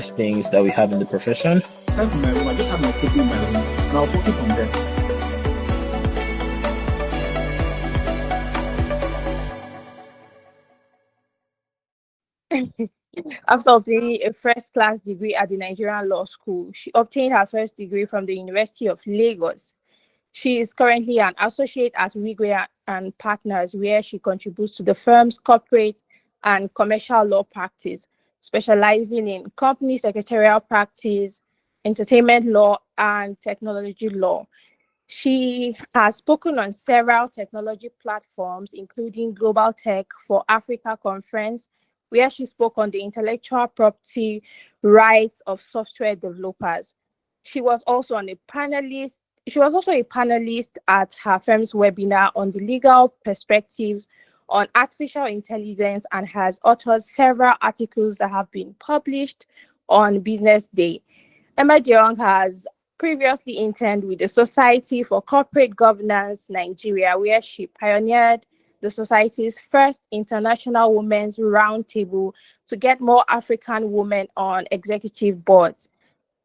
things that we have in the profession. That's my room. I just have my table in my room, and I was working from there. After obtaining a first-class degree at the Nigerian Law School, she obtained her first degree from the University of Lagos. She is currently an associate at Wigs and Partners, where she contributes to the firm's corporate and commercial law practice, specializing in company secretarial practice, entertainment law, and technology law. She has spoken on several technology platforms, including Global Tech for Africa Conference, where she spoke on the intellectual property rights of software developers. She was also on a panelist. She was also a panelist at her firm's webinar on the legal perspectives on artificial intelligence and has authored several articles that have been published on Business Day. Emandiong has previously interned with the Society for Corporate Governance Nigeria, where she pioneered the society's first international women's roundtable to get more African women on executive boards.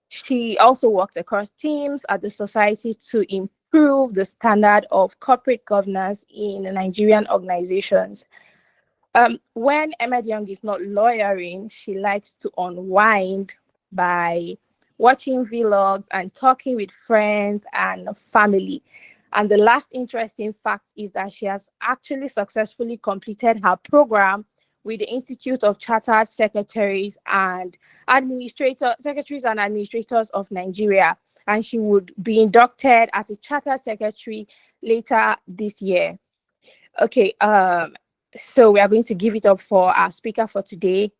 She also worked across teams at the society to improve the standard of corporate governance in Nigerian organizations. When Emandiong is not lawyering, she likes to unwind by watching vlogs and talking with friends and family. And the last interesting fact is that she has actually successfully completed her program with the Institute of Chartered Secretaries and Secretaries and Administrators of Nigeria. And she would be inducted as a Chartered Secretary later this year. Okay, so we are going to give it up for our speaker for today.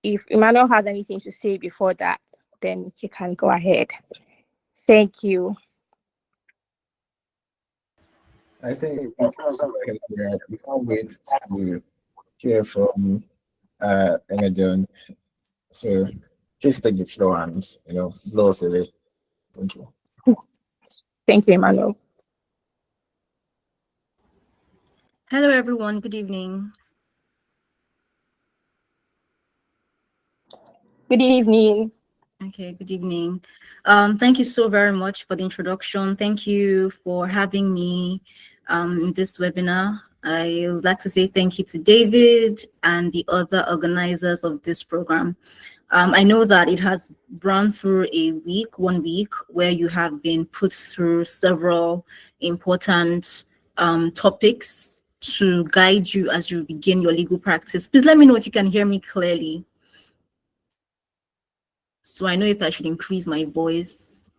If Emmanuel has anything to say before that, then he can go ahead. Thank you. I think we can't wait to hear from Emandiong. So please take the floor and blow us away. Thank you. Thank you, Emmanuel. Hello, everyone. Good evening. Good evening. Okay, good evening. Thank you so very much for the introduction. Thank you for having me in this webinar. I would like to say thank you to David and the other organizers of this program. I know that it has run through 1 week, where you have been put through several important topics to guide you as you begin your legal practice. Please let me know if you can hear me clearly, so I know if I should increase my voice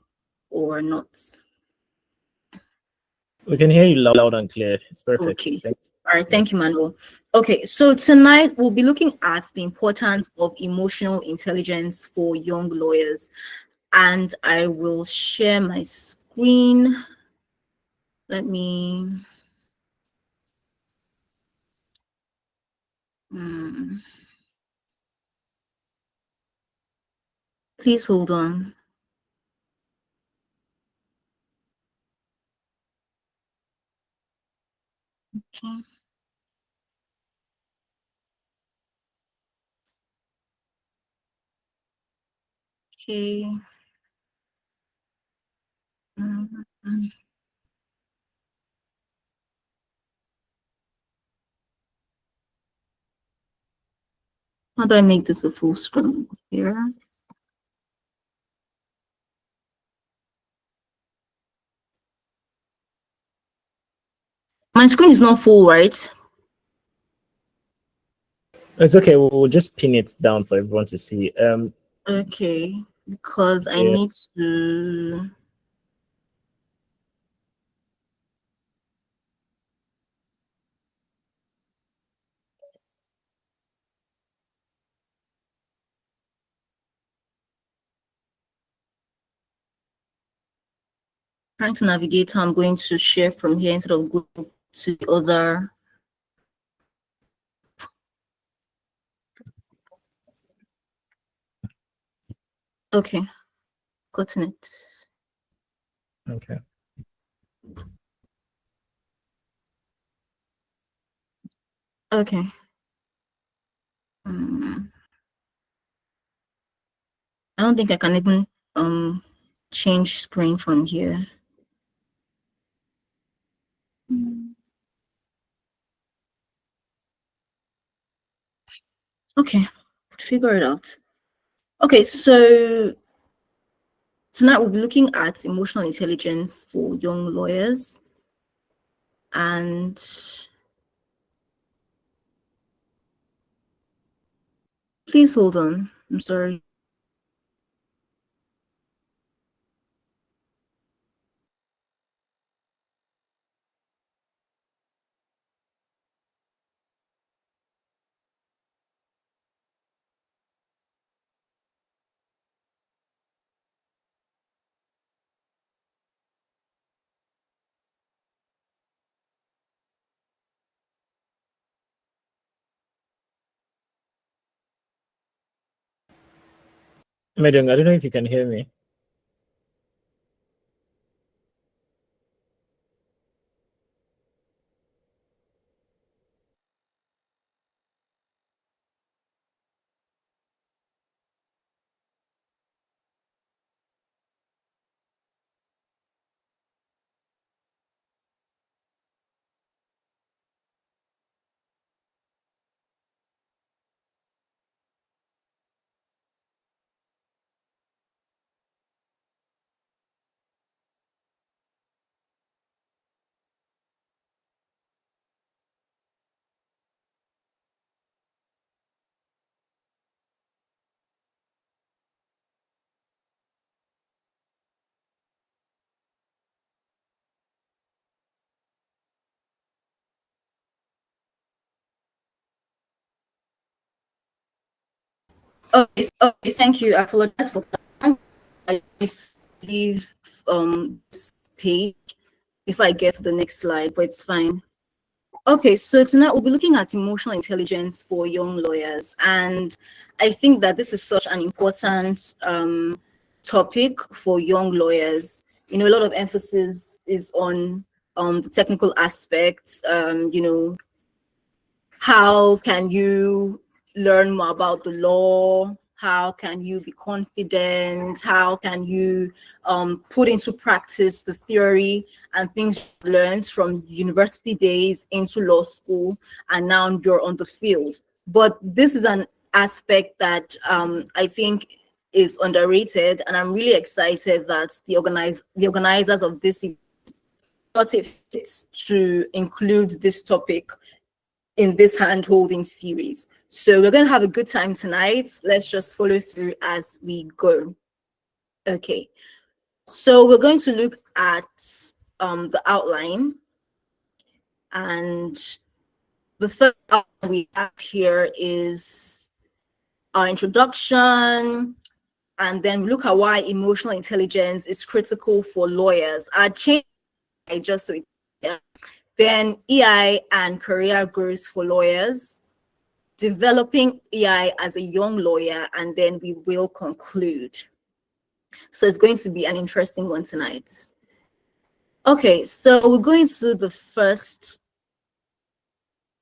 or not. We can hear you loud and clear. It's perfect. Okay. Thanks. All right. Thank you, Manuel. Okay. So tonight we'll be looking at the importance of emotional intelligence for young lawyers. And I will share my screen. Let me... Please hold on. Okay. Okay. How do I make this a full screen here? My screen is not full, right? It's okay. We'll just pin it down for everyone to see. Okay, because I need to... Trying to navigate how I'm going to share from here instead of going to the other. Okay, gotten it. Okay. Okay. I don't think I can even change screen from here. Okay, figure it out. Okay, so tonight we'll be looking at emotional intelligence for young lawyers. And please hold on. I'm sorry. Emandiong, I don't know if you can hear me. Okay, thank you. I apologize for that. I need to leave this page if I get to the next slide, but it's fine. Okay, so tonight we'll be looking at emotional intelligence for young lawyers, and I think that this is such an important topic for young lawyers. You know, a lot of emphasis is on the technical aspects. You know, how can you learn more about the law? How can you be confident? How can you put into practice the theory and things you learned from university days into law school, and now you're on the field? But this is an aspect that I think is underrated, and I'm really excited that the organizers of this thought it fits to include this topic in this hand-holding series. So we're going to have a good time tonight. Let's just follow through as we go. Okay, so we're going to look at the outline, and the first outline we have here is our introduction, and then we look at why emotional intelligence is critical for lawyers. I change just so then EI and career growth for lawyers, developing EI as a young lawyer, and then we will conclude. So it's going to be an interesting one tonight. Okay, so we're going to the first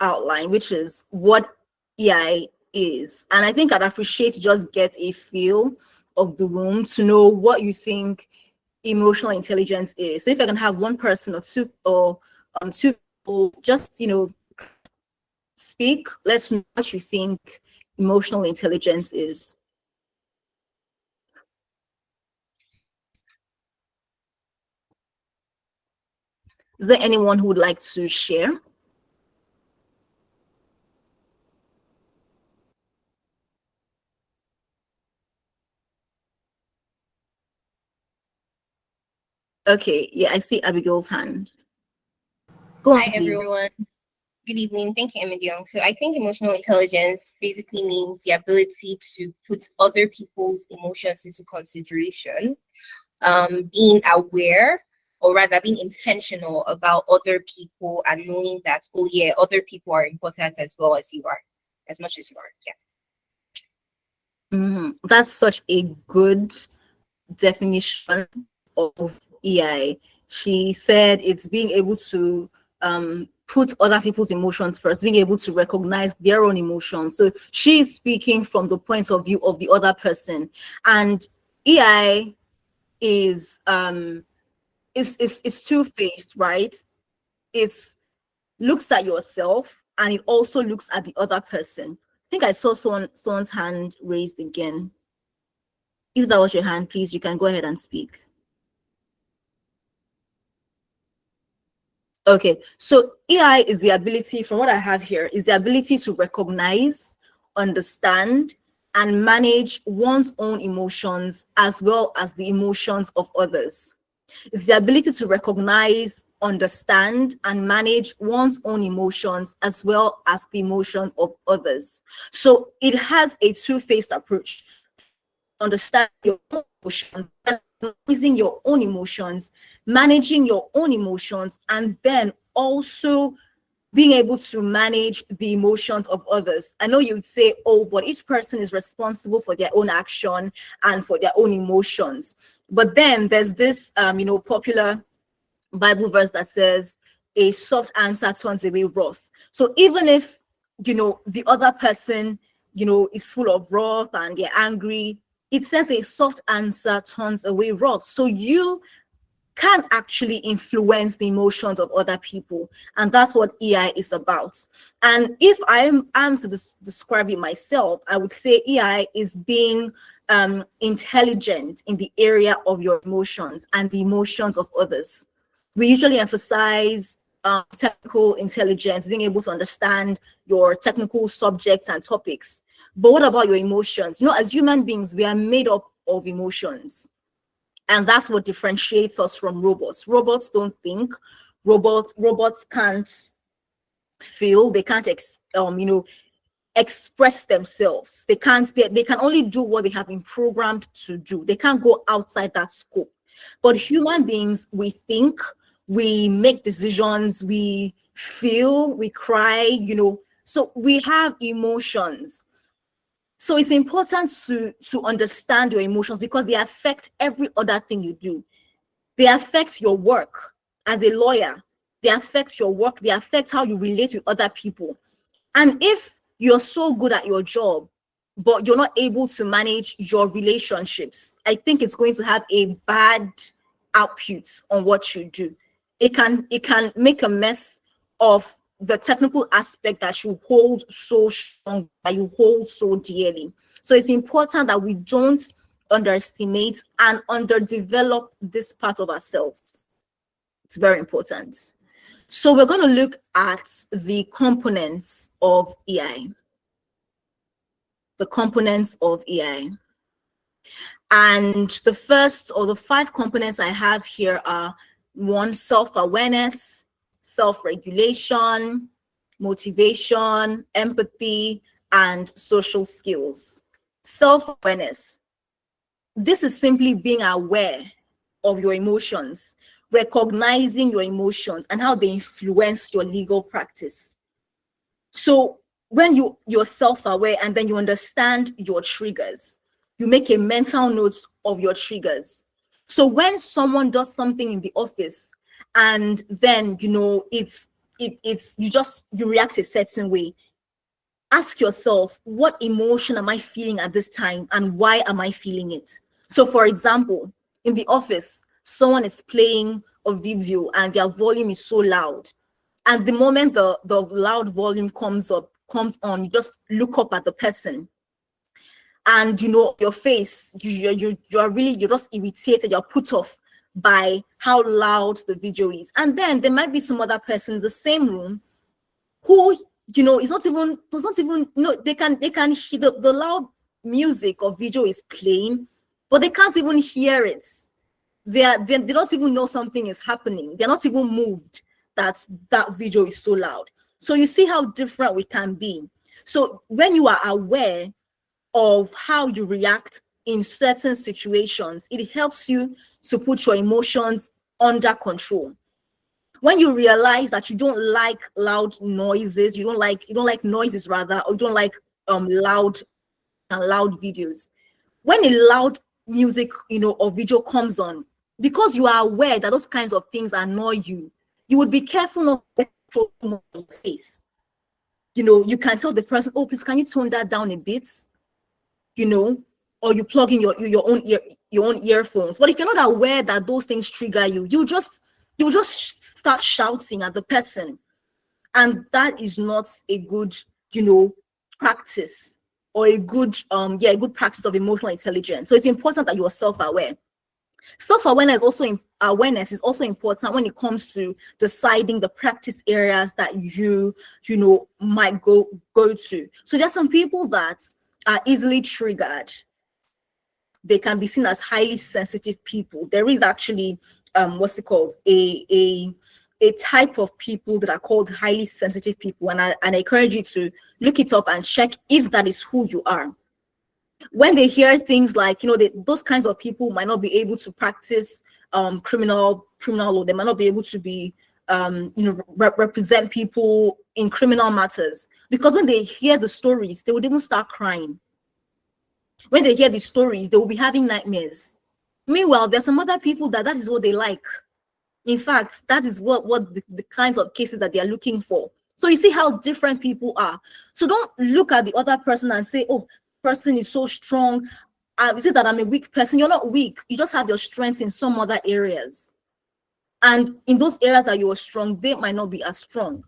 outline, which is what EI is. And I think I'd appreciate to just get a feel of the room to know what you think emotional intelligence is. So if I can have one person or two people just, you know, speak, let's know what you think emotional intelligence is. Is there anyone who would like to share? Okay, yeah, I see Abigail's hand. Go on, Hi, please. everyone. Good evening. Thank you, Emandiong. So I think emotional intelligence basically means the ability to put other people's emotions into consideration, being aware, or rather being intentional about other people and knowing that, oh yeah, other people are important as well as you are, as much as you are. Yeah. That's such a good definition of EI. She said it's being able to put other people's emotions first, being able to recognize their own emotions. So she's speaking from the point of view of the other person. And EI is it's two-faced, right? It's looks at yourself and it also looks at the other person. I think I saw someone's hand raised again. If that was your hand, please, you can go ahead and speak. Okay, so EI is the ability, from what I have here, is the ability to recognize, understand, and manage one's own emotions as well as the emotions of others. It's the ability to recognize, understand, and manage one's own emotions as well as the emotions of others. So it has a two-faced approach. Understand your own emotions, recognizing your own emotions, managing your own emotions, and then also being able to manage the emotions of others. I know you'd say, oh, but each person is responsible for their own action and for their own emotions. But then there's this, popular Bible verse that says, a soft answer turns away wrath. So even if, the other person, is full of wrath and they're angry, it says a soft answer turns away wrath. So you can actually influence the emotions of other people, and that's what EI is about. And if I am to describe it myself, I would say EI is being intelligent in the area of your emotions and the emotions of others. We usually emphasize technical intelligence, being able to understand your technical subjects and topics. But what about your emotions? As human beings, we are made up of emotions. And that's what differentiates us from robots. Robots don't think. Robots can't feel. They can't express themselves. They can't. They can only do what they have been programmed to do. They can't go outside that scope. But human beings, we think, we make decisions, we feel, we cry. So we have emotions. So it's important to understand your emotions because they affect every other thing you do. They affect your work as a lawyer. They affect your work. They affect how you relate with other people. And if you're so good at your job, but you're not able to manage your relationships, I think it's going to have a bad output on what you do. It can make a mess of the technical aspect that you hold so strong, that you hold so dearly. So it's important that we don't underestimate and underdevelop this part of ourselves. It's very important. So we're going to look at the components of EI. The components of EI. And the first or the 5 components I have here are 1, self-awareness, self-regulation, motivation, empathy, and social skills. Self-awareness. This is simply being aware of your emotions, recognizing your emotions and how they influence your legal practice. So when you're self-aware and then you understand your triggers, you make a mental note of your triggers. So when someone does something in the office and then you react a certain way, ask yourself, what emotion am I feeling at this time and why am I feeling it? So for example, in the office, someone is playing a video and their volume is so loud. And the moment the loud volume comes on, you just look up at the person. And your face, you're just irritated, you're put off by how loud the video is. And then there might be some other person in the same room who does not even they can hear the loud music or video is playing, but they can't even hear it. They don't even know something is happening. They're not even moved that video is so loud. So you see how different we can be. So when you are aware of how you react in certain situations, it helps you to put your emotions under control. When you realize that you don't like loud noises, you don't like noises rather, or you don't like loud videos. When a loud music, or video comes on, because you are aware that those kinds of things annoy you, you would be careful not to get throw more in your face. You know, you can tell the person, oh, please, can you tone that down a bit? You know, or you plug in your own earphones. But if you're not aware that those things trigger you, you'll just start shouting at the person. And that is not a good, you know, practice, or a good practice of emotional intelligence. So it's important that you are self-aware. Self-awareness awareness is also important when it comes to deciding the practice areas that you know might go to. So there are some people that are easily triggered. They can be seen as highly sensitive people. There is actually what's it called, a type of people that are called highly sensitive people, and I encourage you to look it up and check if that is who you are. When they hear things like, you know, those kinds of people might not be able to practice criminal law. They might not be able to be represent people in criminal matters, because when they hear the stories, they would even start crying. When they hear the stories, they will be having nightmares. Meanwhile, there's some other people that is what they like. In fact, that is what the kinds of cases that they are looking for. So you see how different people are. So don't look at the other person and say, oh, person is so strong. Is it that I'm a weak person? You're not weak. You just have your strengths in some other areas. And in those areas that you are strong, they might not be as strong.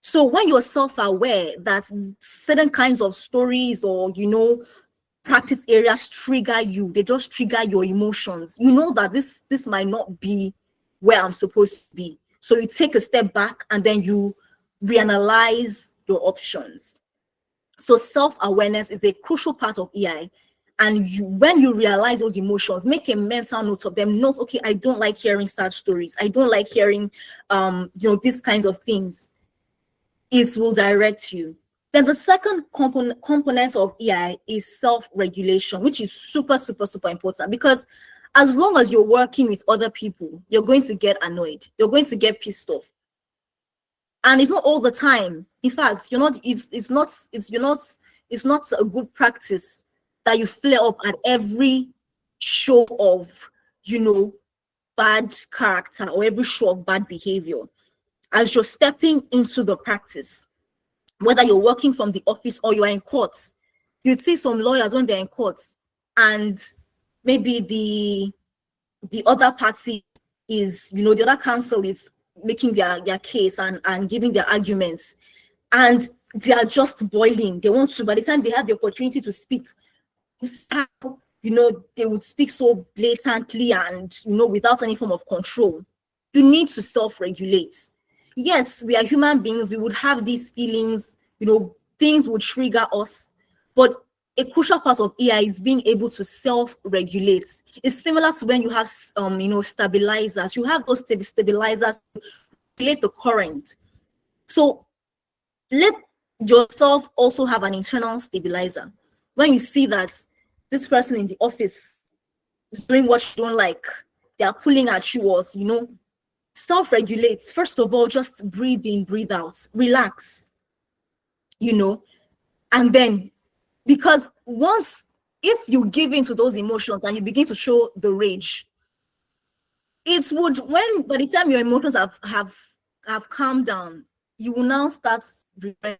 So when you're self-aware that certain kinds of stories or, you know, practice areas trigger you, they just trigger your emotions, you know that this might not be where I'm supposed to be. So you take a step back and then you reanalyze your options. So self-awareness is a crucial part of EI. And when you realize those emotions, make a mental note of them. Note, okay, I don't like hearing sad stories. I don't like hearing, these kinds of things. It will direct you. Then the second component of EI is self-regulation, which is super, super, super important, because as long as you're working with other people, you're going to get annoyed. You're going to get pissed off. And it's not all the time. In fact, it's not a good practice that you flare up at every show of, you know, bad character or every show of bad behavior. As you're stepping into the practice, whether you're working from the office or you're in court, you'd see some lawyers when they're in court and maybe the other party is, you know, the other counsel is making their case and giving their arguments, and they are just boiling. They want to, by the time they have the opportunity to speak, you know, they would speak so blatantly and, you know, without any form of control. You need to self-regulate. Yes, we are human beings. We would have these feelings, you know, things would trigger us, but a crucial part of EI is being able to self-regulate. It's similar to when you have, stabilizers. You have those stabilizers to regulate the current. So let yourself also have an internal stabilizer. When you see that this person in the office is doing what you don't like, they are pulling at you, or, you know, self-regulate. First of all, just breathe in, breathe out, relax, you know, and then, because if you give in to those emotions and you begin to show the rage, it would, by the time your emotions have calmed down, you will now start regretting,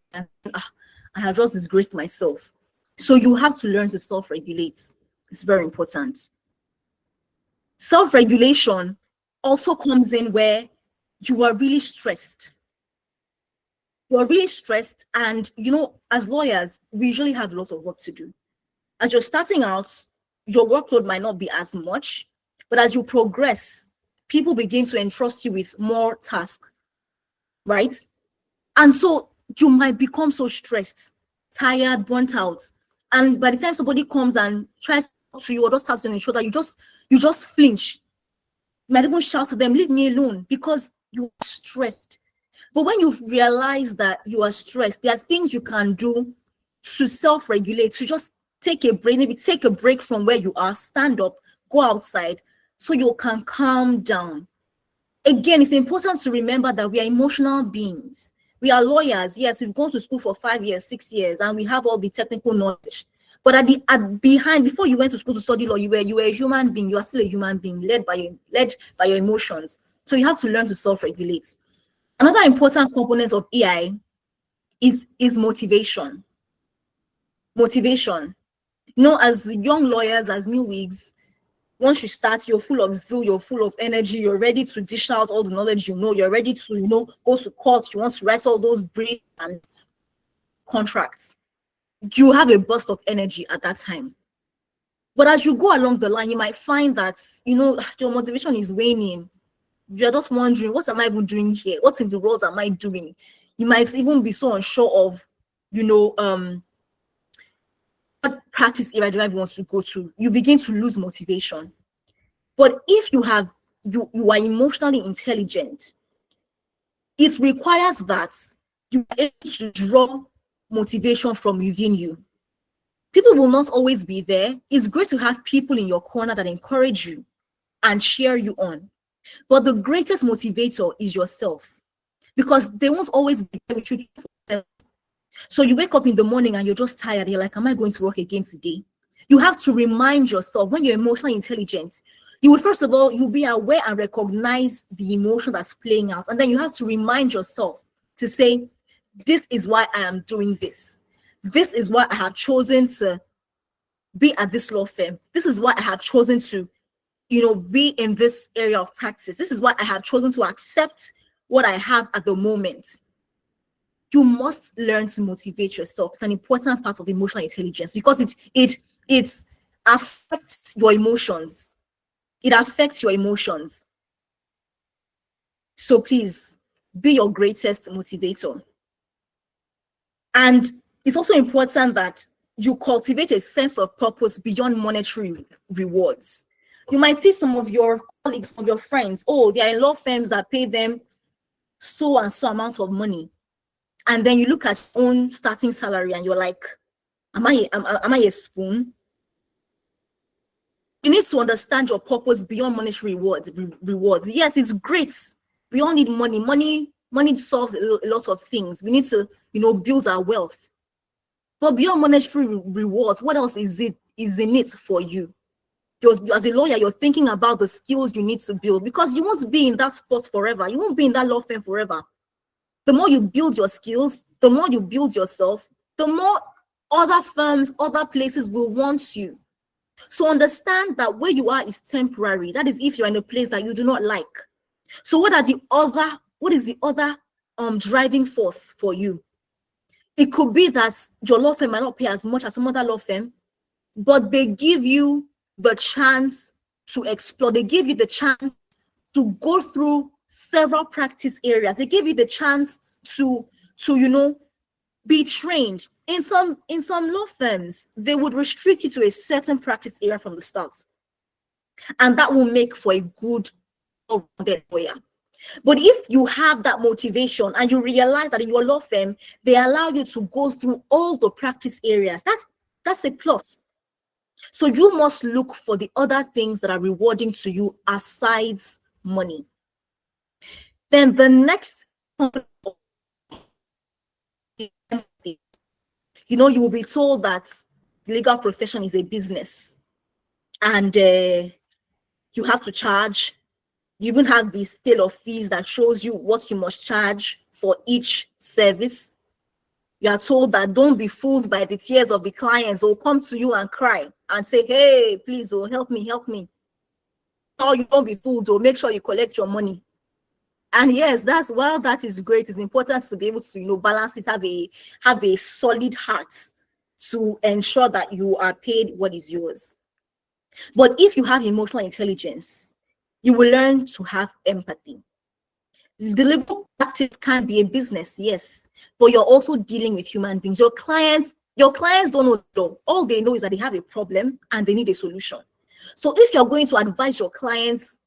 I have just disgraced myself. So you have to learn to self-regulate. It's very important. Self-regulation also comes in where you are really stressed. You are really stressed, and, you know, as lawyers, we usually have lots of work to do. As you're starting out, your workload might not be as much, but as you progress, people begin to entrust you with more tasks, right? And so you might become so stressed, tired, burnt out. And by the time somebody comes and tries to talk to you or just taps you on the shoulder, you just flinch. You might even shout to them, leave me alone, because you are stressed. But when you realize that you are stressed, there are things you can do to self-regulate, to just take a break, maybe take a break from where you are, stand up, go outside, so you can calm down. Again, it's important to remember that we are emotional beings. We are lawyers. Yes, we've gone to school for 5 years, 6 years, and we have all the technical knowledge. But before you went to school to study law, you were a human being. You are still a human being, led by your emotions. So you have to learn to self-regulate. Another important component of EI is motivation. Motivation. You know, as young lawyers, as new wigs, once you start, you're full of zeal, you're full of energy, you're ready to dish out all the knowledge you know, you're ready to, you know, go to court, you want to write all those briefs and contracts. You have a burst of energy at that time. But as you go along the line, you might find that, you know, your motivation is waning. You're just wondering, what am I even doing here? What in the world am I doing? You might even be so unsure of, you know, what practice area do I want to go to? You begin to lose motivation. But if you are emotionally intelligent, it requires that you are able to draw motivation from within you. People will not always be there. It's great to have people in your corner that encourage you and cheer you on. But the greatest motivator is yourself, because they won't always be there with you. So you wake up in the morning and you're just tired. You're like, am I going to work again today? You have to remind yourself, when you're emotionally intelligent, you would, first of all, you'll be aware and recognize the emotion that's playing out. And then you have to remind yourself to say, this is why I am doing this. This is why I have chosen to be at this law firm. This is why I have chosen to, you know, be in this area of practice. This is why I have chosen to accept what I have at the moment. You must learn to motivate yourself. It's an important part of emotional intelligence, because it affects your emotions. It affects your emotions. So please be your greatest motivator. And it's also important that you cultivate a sense of purpose beyond monetary rewards. You might see some of your colleagues, some of your friends, oh, they are in law firms that pay them so and so amount of money. And then you look at your own starting salary and you're like, am I a spoon? You need to understand your purpose beyond monetary rewards. Yes, it's great. We all need money. Money solves a lot of things. We need to, you know, build our wealth. But beyond monetary rewards, what else is in it for you? As a lawyer, you're thinking about the skills you need to build, because you won't be in that spot forever. You won't be in that law firm forever. The more you build your skills, the more you build yourself, the more other firms, other places will want you. So understand that where you are is temporary. That is if you're in a place that you do not like. So what is the other driving force for you? It could be that your law firm might not pay as much as some other law firm, but they give you the chance to explore. They give you the chance to go through several practice areas. They give you the chance to you know, be trained. In some law firms, they would restrict you to a certain practice area from the start, and that will make for a good lawyer. But if you have that motivation and you realize that in your law firm they allow you to go through all the practice areas, that's a plus. So you must look for the other things that are rewarding to you aside money. Then the next, you know, you will be told that the legal profession is a business, and you have to charge. You even have the scale of fees that shows you what you must charge for each service. You are told that don't be fooled by the tears of the clients. They'll come to you and cry and say, hey, please, oh, help me. Or you don't be fooled, or make sure you collect your money. And yes, that is great. It's important to be able to, you know, balance it, have a solid heart to ensure that you are paid what is yours. But if you have emotional intelligence, you will learn to have empathy. The legal practice can be a business, yes, but you're also dealing with human beings. Your clients don't know law. All they know is that they have a problem and they need a solution. So if you're going to advise your clients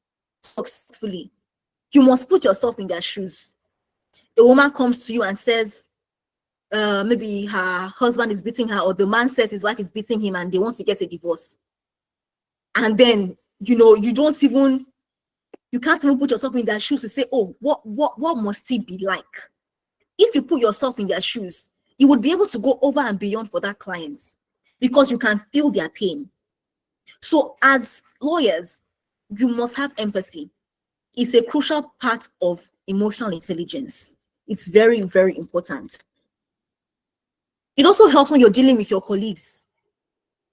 successfully, you must put yourself in their shoes. A woman comes to you and says, maybe her husband is beating her, or the man says his wife is beating him and they want to get a divorce. And then, you know, you can't even put yourself in their shoes to say, oh, what must it be like? If you put yourself in their shoes, you would be able to go over and beyond for that client, because you can feel their pain. So as lawyers, you must have empathy. is a crucial part of emotional intelligence. It's very, very important. It also helps when you're dealing with your colleagues.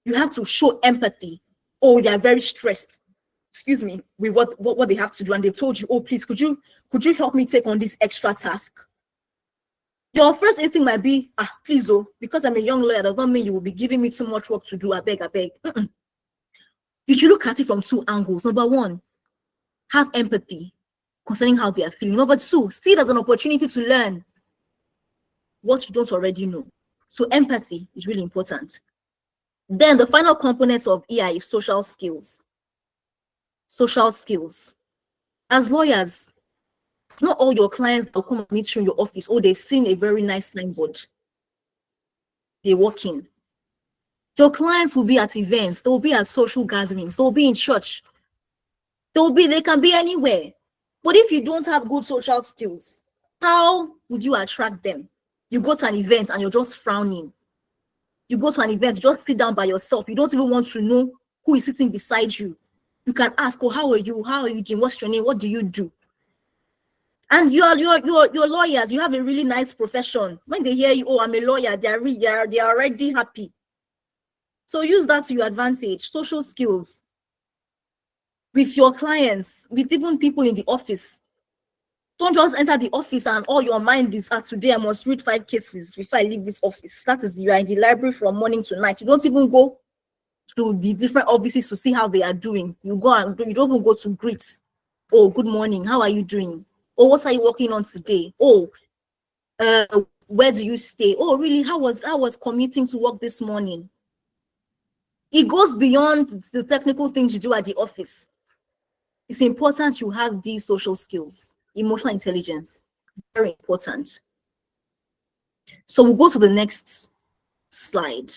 You have to show empathy. Oh, they are very stressed. Excuse me, with what they have to do, and they told you, oh, please, could you help me take on this extra task? Your first instinct might be, please, though, because I'm a young lawyer, does not mean you will be giving me too much work to do. I beg. You should look at it from two angles. Number one, have empathy concerning how they are feeling. Number two, see it as an opportunity to learn what you don't already know. So empathy is really important. Then the final component of EI is social skills. Social skills. As lawyers, not all your clients will come and meet you in your office. Oh, they've seen a very nice signboard. They walk in. Your clients will be at events. They will be at social gatherings. They will be in church. They can be anywhere. But if you don't have good social skills, how would you attract them? You go to an event and you're just frowning. You go to an event, just sit down by yourself. You don't even want to know who is sitting beside you. You can ask, oh, how are you? How are you doing? What's your name? What do you do? And you're lawyers. You have a really nice profession. When they hear you, oh, I'm a lawyer, they are already happy. So use that to your advantage. Social skills with your clients, with even people in the office. Don't just enter the office and all your mind is, today I must read 5 cases before I leave this office. That is, you are in the library from morning to night. You don't even go to the different offices to see how they are doing. You don't even go to greet. Oh, good morning. How are you doing? Oh, what are you working on today? Oh, where do you stay? Oh, really? How was commuting to work this morning? It goes beyond the technical things you do at the office. It's important you have these social skills, emotional intelligence, very important. So we'll go to the next slide.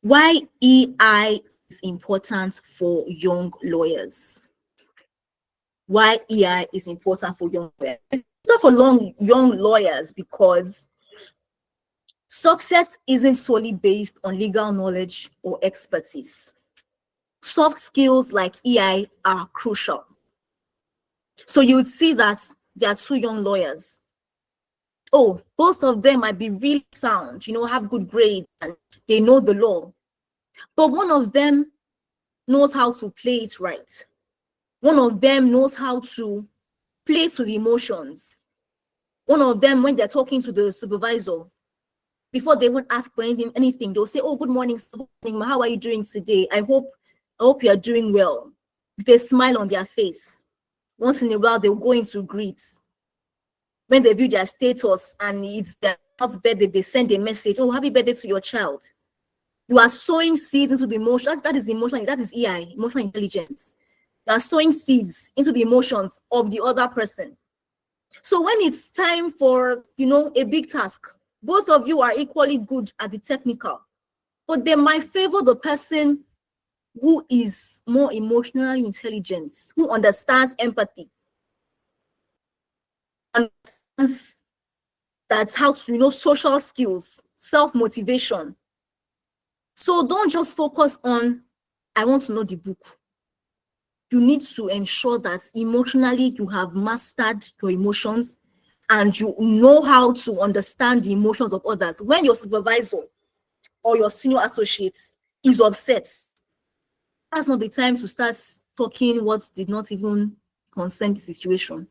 Why EI is important for young lawyers. Why EI is important for young lawyers. It's important for young lawyers because success isn't solely based on legal knowledge or expertise. Soft skills like EI are crucial. So you would see that there are 2 young lawyers. Oh, both of them might be really sound, have good grades and they know the law. But one of them knows how to play it right. One of them knows how to play to the emotions. One of them, when they're talking to the supervisor, before they would ask for anything, they'll say, oh, good morning, how are you doing today? I hope you are doing well. With a smile on their face. Once in a while, they'll go into greet. When they view their status and it's their child's birthday, they send a message, oh, happy birthday to your child. You are sowing seeds into the emotion. That is emotional, that is EI, emotional intelligence. You are sowing seeds into the emotions of the other person. So when it's time for, a big task, both of you are equally good at the technical, but they might favor the person who is more emotionally intelligent, who understands empathy. Understands that's how to, social skills, self-motivation. So don't just focus on, I want to know the book. You need to ensure that emotionally you have mastered your emotions and you know how to understand the emotions of others. When your supervisor or your senior associate is upset, that's not the time to start talking what did not even concern the situation.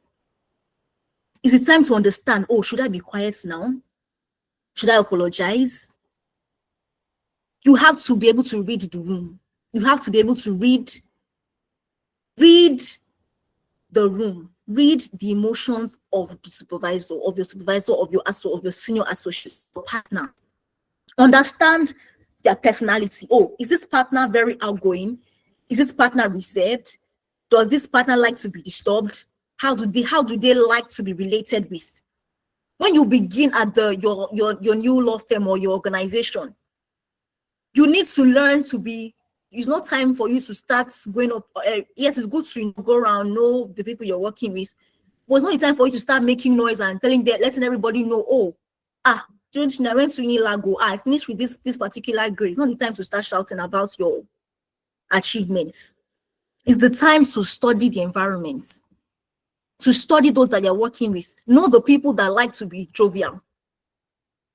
It's the time to understand, oh, should I be quiet now? Should I apologize? You have to be able to read the room. You have to be able to read the room, read the emotions of the supervisor, of your senior associate, your partner. Understand their personality. Oh, is this partner very outgoing? Is this partner reserved? Does this partner like to be disturbed? How do they like to be related with? When you begin at your new law firm or your organization, you need to learn to be. It's not time for you to start going up. Yes, it's good to go around, know the people you're working with, but it's not the time for you to start making noise and letting everybody know, oh, I went to Unilago, I finished with this particular grade. It's not the time to start shouting about your achievements. It's the time to study the environment, to study those that you're working with. Know the people that like to be jovial.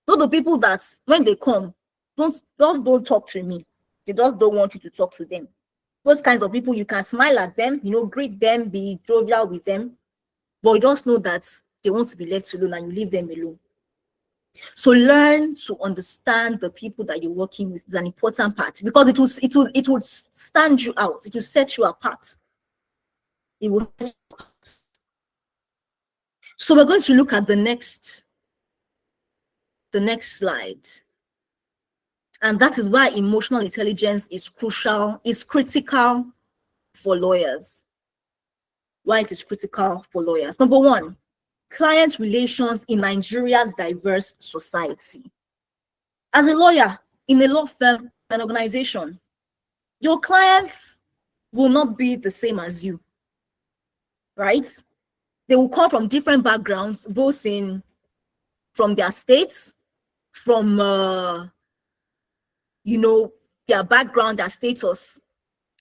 Know the people that when they come, don't talk to me. They just don't want you to talk to them. Those kinds of people, you can smile at them, greet them, be jovial with them, but you just know that they want to be left alone and you leave them alone. So learn to understand the people that you're working with is an important part, because it will stand you out. It will set you apart. It will set you apart. So we're going to look at the next slide. And that is why emotional intelligence is critical for lawyers. Why it is critical for lawyers. Number one, client relations in Nigeria's diverse society. As a lawyer in a law firm, an organization, your clients will not be the same as you, right? They will come from different backgrounds, both from their states, from their background, their status.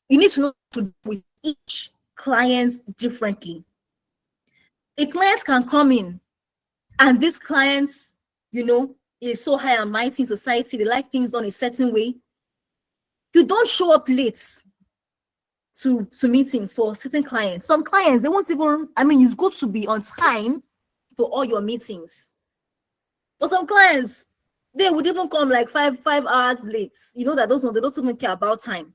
You need to know to deal with each client differently. A client can come in, and this client, is so high and mighty in society. They like things done a certain way. You don't show up late to meetings for certain clients. Some clients, they won't even, it's good to be on time for all your meetings. But some clients, they would even come like five hours late. You know that those ones, they don't even care about time.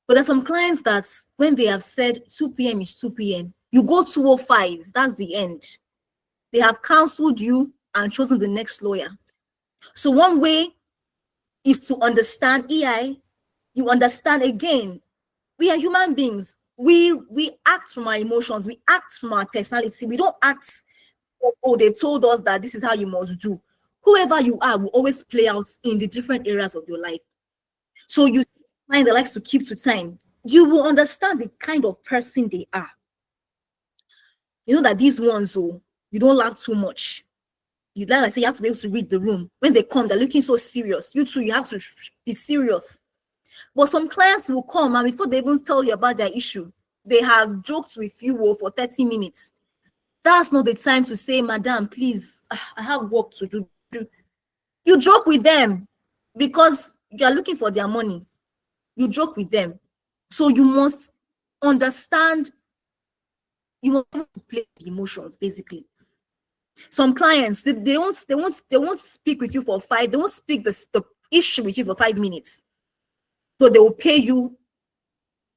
But there's some clients that when they have said 2 p.m. is 2 p.m., you go 2:05, that's the end. They have counseled you and chosen the next lawyer. So one way is to understand EI. You understand, again, we are human beings. We act from our emotions. We act from our personality. We don't act, they've told us that this is how you must do. Whoever you are will always play out in the different areas of your life. So you find that likes to keep to time, you will understand the kind of person they are. You know that these ones, you don't laugh too much. Like I say, you have to be able to read the room. When they come, they're looking so serious. You too, you have to be serious. But some clients will come, and before they even tell you about their issue, they have joked with you for 30 minutes. That's not the time to say, Madam, please, I have work to do. You joke with them because you are looking for their money. You joke with them. So you must understand, you must play the emotions, basically. Some clients, they won't speak with you for they won't speak the issue with you for 5 minutes. So they will pay you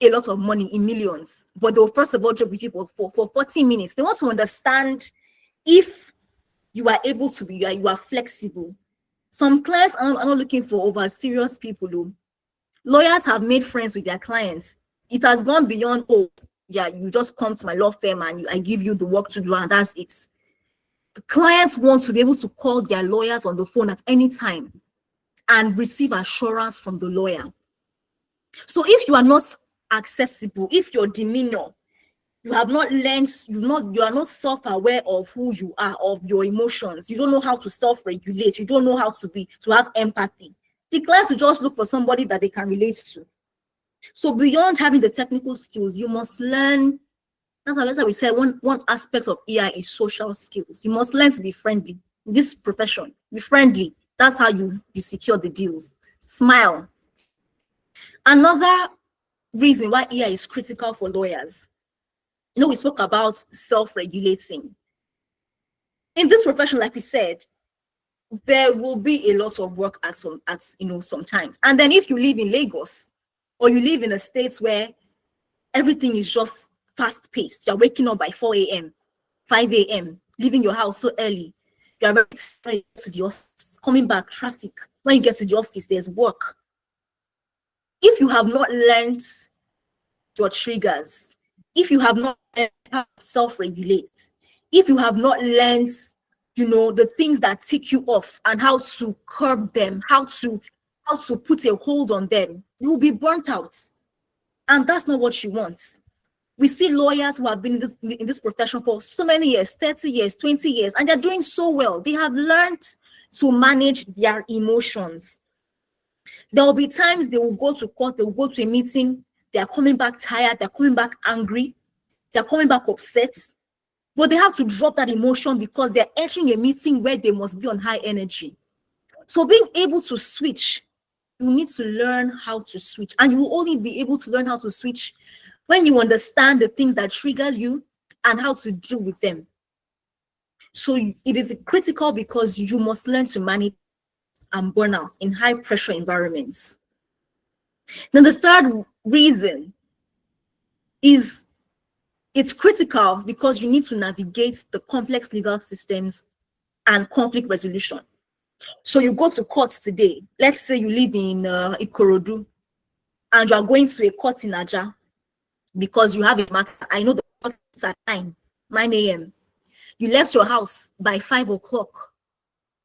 a lot of money in millions, but they will first of all joke with you for 40 minutes. They want to understand if you are able to be, you are flexible. Some clients are not looking for over serious people. Lawyers have made friends with their clients. It has gone beyond, you just come to my law firm and I give you the work to do and that's it. The clients want to be able to call their lawyers on the phone at any time and receive assurance from the lawyer. So if you are not accessible, if your demeanor, you have not learned, you are not self-aware of who you are, of your emotions, you don't know how to self-regulate, you don't know how to have empathy, the clients will just look for somebody that they can relate to. So beyond having the technical skills, you must learn. That's why we said one aspect of EI is social skills. You must learn to be friendly. This profession, be friendly. That's how you secure the deals. Smile. Another reason why EI is critical for lawyers. We spoke about self-regulating. In this profession, like we said, there will be a lot of work at sometimes. And then if you live in Lagos or you live in a state where everything is just fast-paced, you're waking up by 4 a.m., 5 a.m., leaving your house so early, you're very tired to the office, coming back, traffic. When you get to the office, there's work. If you have not learned your triggers, if you have not learned how to self-regulate, if you have not learned, the things that tick you off and how to curb them, how to put a hold on them, you will be burnt out. And that's not what you want. We see lawyers who have been in this profession for so many years, 30 years, 20 years, and they're doing so well. They have learned to manage their emotions. There will be times they will go to court, they will go to a meeting, They are coming back tired. They're coming back angry. They're coming back upset. But they have to drop that emotion because they're entering a meeting where they must be on high energy. So being able to switch, you need to learn how to switch. And you will only be able to learn how to switch when you understand the things that triggers you and how to deal with them. So it is critical because you must learn to manage and burnout in high pressure environments. Then the third reason is it's critical because you need to navigate the complex legal systems and conflict resolution. So you go to court today. Let's say you live in Ikorodu and you are going to a court in Aja because you have a matter. I know the court is at 9 a.m. You left your house by 5 o'clock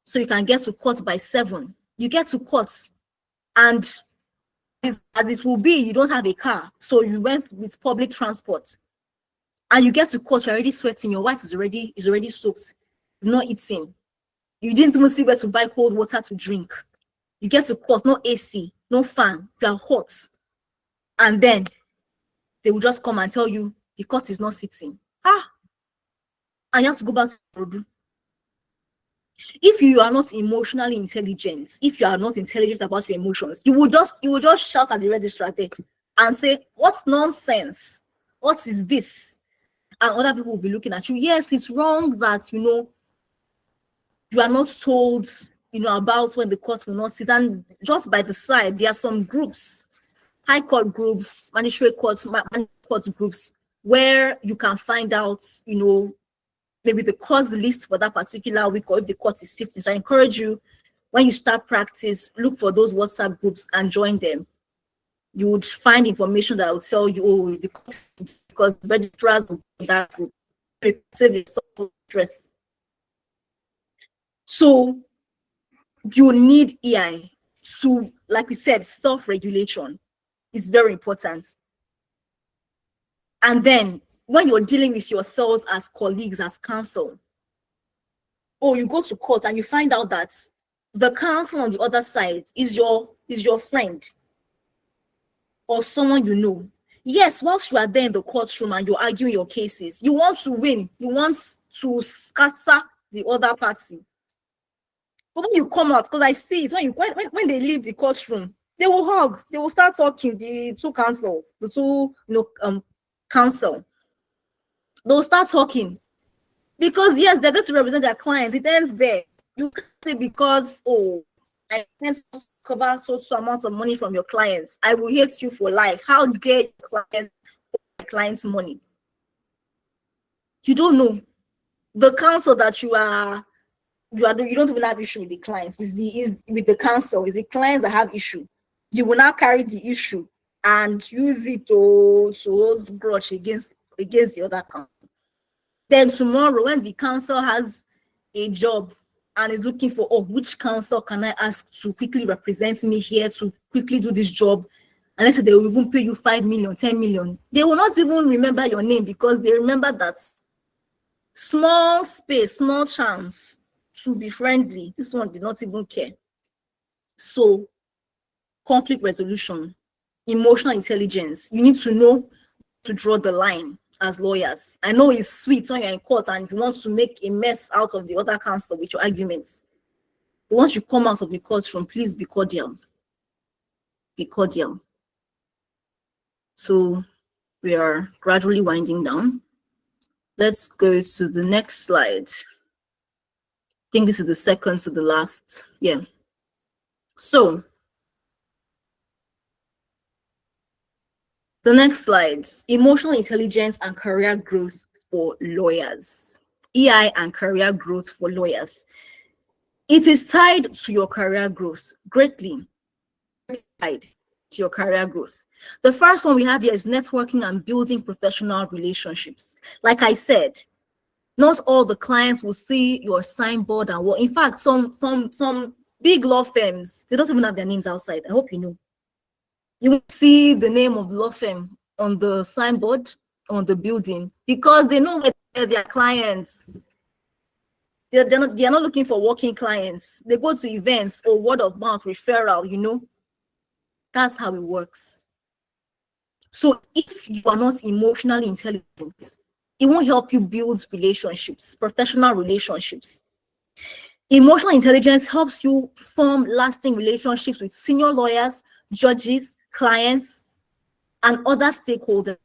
so you can get to court by 7. You get to court and as it will be, you don't have a car. So you went with public transport and you get to court, you're already sweating. Your white is already soaked. You've not eaten. You didn't even see where to buy cold water to drink. You get to court, no AC, no fan, you are hot. And then they will just come and tell you the court is not sitting. And you have to go back to Rodu. If you are not emotionally intelligent, if you are not intelligent about your emotions, you will just shout at the registrar there and say, "What's nonsense? What is this?" And other people will be looking at you. Yes, it's wrong that you are not told about when the court will not sit. And just by the side, there are some groups, high court groups, magistrate courts, groups, where you can find out, maybe the cause list for that particular week or if the court is sitting. So I encourage you, when you start practice, look for those WhatsApp groups and join them. You would find information that will tell you, is the court, because the registrars will be in that group. Save yourself stress. So you need EI to, like we said, self-regulation is very important. And then when you're dealing with yourselves as colleagues, as counsel, or you go to court and you find out that the counsel on the other side is your friend or someone you know. Yes, whilst you are there in the courtroom and you're arguing your cases, you want to win, you want to scatter the other party. But when you come out, because I see it, when they leave the courtroom, they will hug, they will start talking, the two counsels, the two counsel. They'll start talking because yes, they're there to represent their clients. It ends there. You can't say because I can't cover so amounts of money from your clients, I will hate you for life. How dare your client's money? You don't know the counsel that you don't even have issue with the clients. Is with the counsel. Is the clients that have issue. You will now carry the issue and use it to hold grudge against the other counsel. Then tomorrow, when the counsel has a job and is looking for, which counsel can I ask to quickly represent me here to quickly do this job? And let's say they will even pay you 5 million, 10 million. They will not even remember your name because they remember that small space, small chance to be friendly. This one did not even care. So, conflict resolution, emotional intelligence. You need to know to draw the line as lawyers. I know it's sweet when you're in court and you want to make a mess out of the other counsel with your arguments. But once you come out of the courtroom, please be cordial. Be cordial. So we are gradually winding down. Let's go to the next slide. I think this is the second to the last. Yeah. So the next slide, emotional intelligence and career growth for lawyers. EI and career growth for lawyers. It is tied to your career growth greatly. Tied to your career growth. The first one we have here is networking and building professional relationships. Like I said, not all the clients will see your signboard and in fact, some big law firms, they don't even have their names outside. I hope you know. You will see the name of the law firm on the signboard on the building because they know where their clients. They're not looking for working clients. They go to events or word of mouth referral, That's how it works. So if you are not emotionally intelligent, it won't help you build relationships, professional relationships. Emotional intelligence helps you form lasting relationships with senior lawyers, judges, clients, and other stakeholders.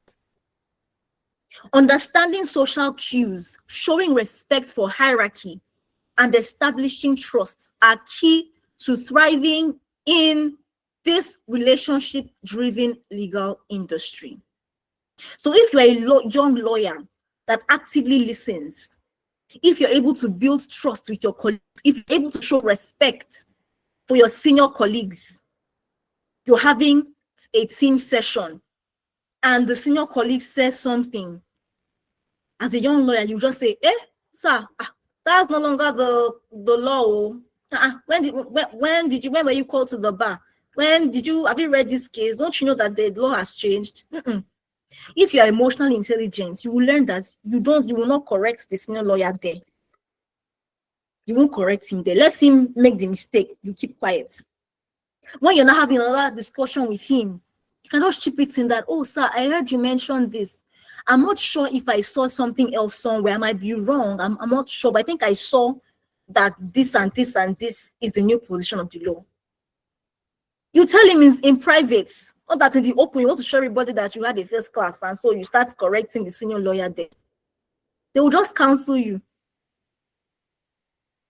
Understanding social cues, showing respect for hierarchy, and establishing trust are key to thriving in this relationship-driven legal industry. So if you're a young lawyer that actively listens, if you're able to build trust with your colleagues, if you're able to show respect for your senior colleagues, you're having a team session and the senior colleague says something, as a young lawyer, you just say, sir, that's no longer the law. When were you called to the bar? Have you read this case? Don't you know that the law has changed? If you are emotionally intelligent, you will learn that you will not correct the senior lawyer there. You won't correct him there. Let him make the mistake. You keep quiet. When you're not having another discussion with him, you cannot chip it in that, oh, sir, I heard you mention this. I'm not sure if I saw something else somewhere. I might be wrong. I'm not sure, but I think I saw that this and this and this is the new position of the law. You tell him in private, not that in the open, you want to show everybody that you had a first class, and so you start correcting the senior lawyer there. They will just cancel you.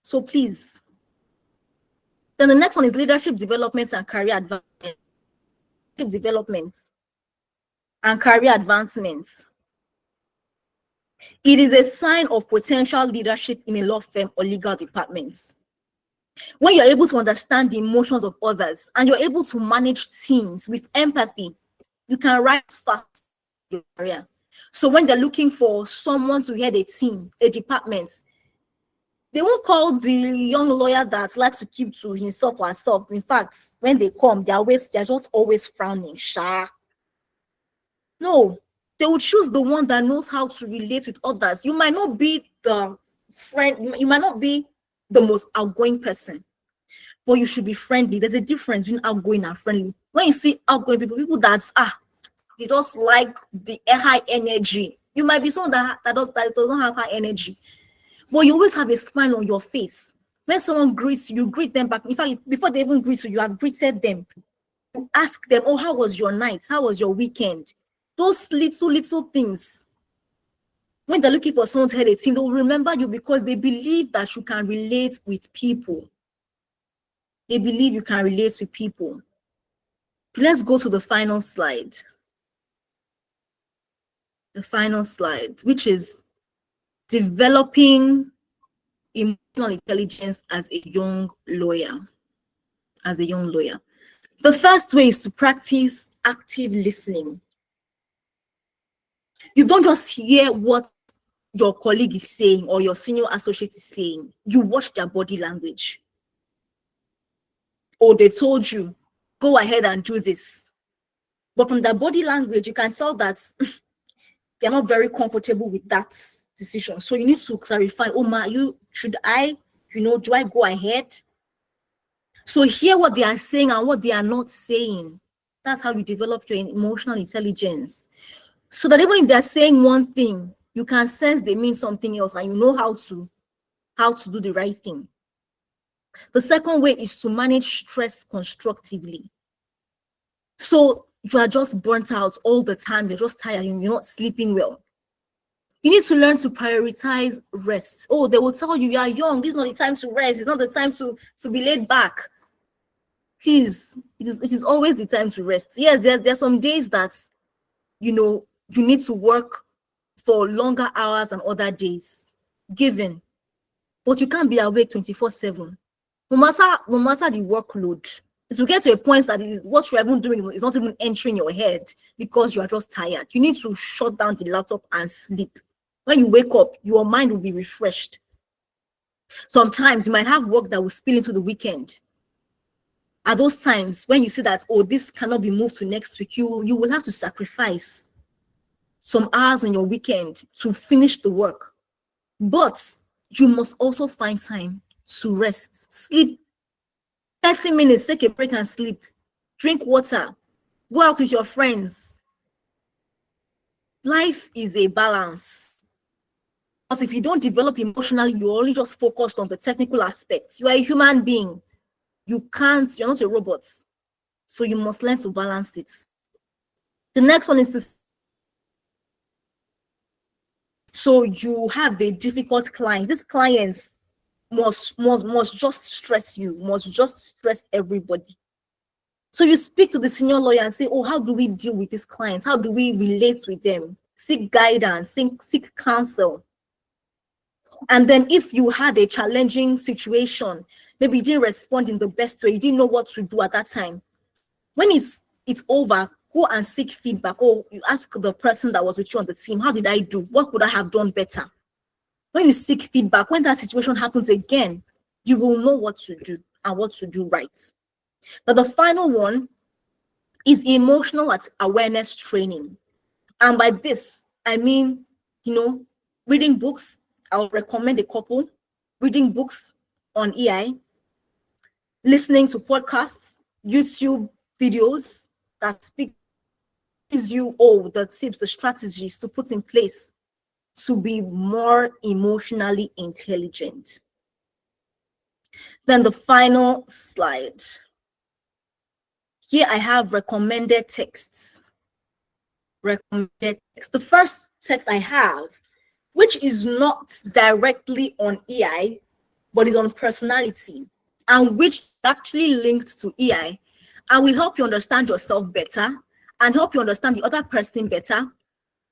So please. Then the next one is leadership development and career advancement. Development and career advancement. It is a sign of potential leadership in a law firm or legal departments. When you're able to understand the emotions of others and you're able to manage teams with empathy, you can rise fast in your career. So when they're looking for someone to head a team, a department, they won't call the young lawyer that likes to keep to himself or herself. In fact, when they come, they're just always frowning. No, they will choose the one that knows how to relate with others. You might not be the friend, you might not be the most outgoing person, but you should be friendly. There's a difference between outgoing and friendly. When you see outgoing people that they just like the high energy. You might be someone that doesn't have high energy, but you always have a smile on your face. When someone greets you, you greet them back. In fact, before they even greet you, you have greeted them. You ask them, oh, how was your night? How was your weekend? Those little things. When they're looking for someone to head a team, they'll remember you because they believe that you can relate with people. They believe you can relate with people. Let's go to the final slide. The final slide, which is developing emotional intelligence as a young lawyer. The first way is to practice active listening. You don't just hear what your colleague is saying or your senior associate is saying. You watch their body language. Or they told you, go ahead and do this. But from their body language, you can tell that they're not very comfortable with that decision. So you need to clarify, do I go ahead? So hear what they are saying and what they are not saying. That's how you develop your emotional intelligence. So that even if they're saying one thing, you can sense they mean something else and you know how to do the right thing. The second way is to manage stress constructively. So you are just burnt out all the time, you're just tired, you're not sleeping well. You need to learn to prioritize rest. Oh, they will tell you are young, this is not the time to rest, it's not the time to be laid back. Please, it is always the time to rest. Yes, there's some days that you need to work for longer hours than other days, given. But you can't be awake 24/7. No matter the workload, it will get to a point that what you're even doing is not even entering your head because you are just tired. You need to shut down the laptop and sleep. When you wake up, your mind will be refreshed. Sometimes you might have work that will spill into the weekend. At those times, when you see that, oh, this cannot be moved to next week, you will have to sacrifice some hours in your weekend to finish the work. But you must also find time to rest, sleep. 30 minutes, take a break and sleep. Drink water. Go out with your friends. life is a balance. Because if you don't develop emotionally, you're only just focused on the technical aspects. You are a human being. You're not a robot. So you must learn to balance it. The next one is to, so you have a difficult client. This client must just stress you, must just stress everybody. So you speak to the senior lawyer and say, oh, how do we deal with these clients? How do we relate with them? Seek guidance, seek counsel. And then if you had a challenging situation, maybe you didn't respond in the best way, you didn't know what to do at that time. When it's over, go and seek feedback. Or you ask the person that was with you on the team, how did I do? What could I have done better? When you seek feedback, when that situation happens again, you will know what to do and what to do right. Now, the final one is emotional awareness training. And by this, I mean, reading books. I'll recommend a couple. Reading books on EI, listening to podcasts, YouTube videos that speak you all the tips, the strategies to put in place to be more emotionally intelligent. Then the final slide. Here I have recommended texts. The first text I have, which is not directly on EI, but is on personality, and which actually linked to EI, and will help you understand yourself better and help you understand the other person better,